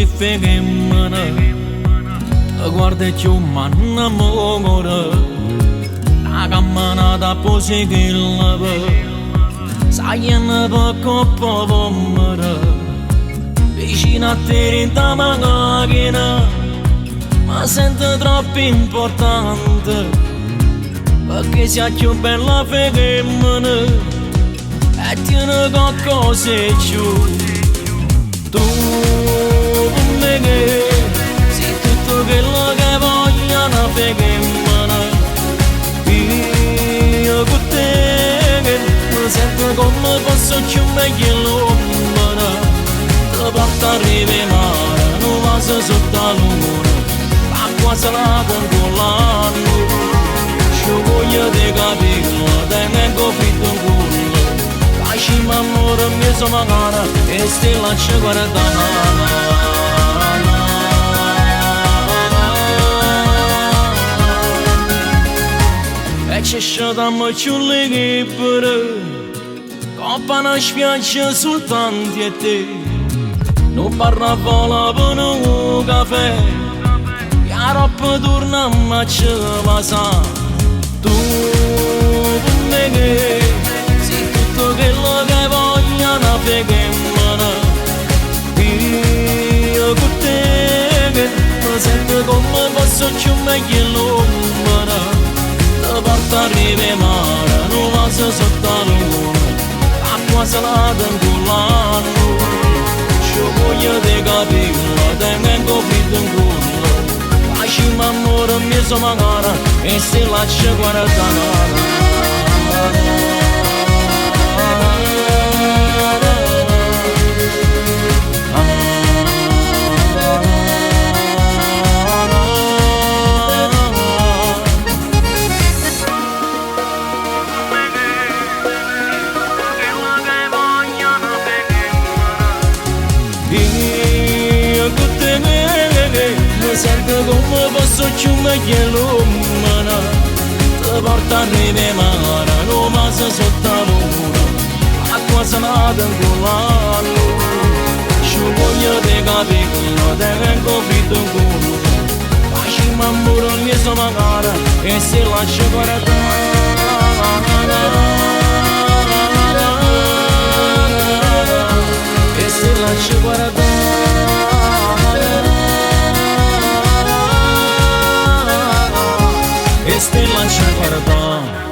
si fegemmana guarda che un manna mora la camminata poi che lava sai una poco povera vicino a te in ta macchina ma sento troppo importante perché sia più bella femmina e tiene qualcosa più tu con me che sei tutto quello che voglio una femmina io con te che mi sento come posso più meglio l'uomo ti porto a rivemare non vaso sotto la luna l'acqua salata con l'anno ci voglio di capirlo tengo fritto in culo lasciami amore mio sono cara e se lascio guardare e c'è sciatamo più le libere coppa una spiaggia soltanto e te non parla vola per un caffè e a roba torniamo a ce la sa tu per me che sei tutto quello che voglio una femmina io con te che mi sento come posso più meglio l'uomo ti porto a rivemare non vaso sotto la luna l'acqua salata in l'anno ci voglio di capirlo tengo fritto in culo lasciami amore mio sono cara e se lascio guardare io con te mi sento come posso più meglio l'uomo ti porto a rivemare non vaso sotto la luna l'acqua salata in l'anno ci voglio di capirlo tengo fritto in culo lasciami amore mio sono cara e se lascio guardare e se lascio guardare e se lascio guardare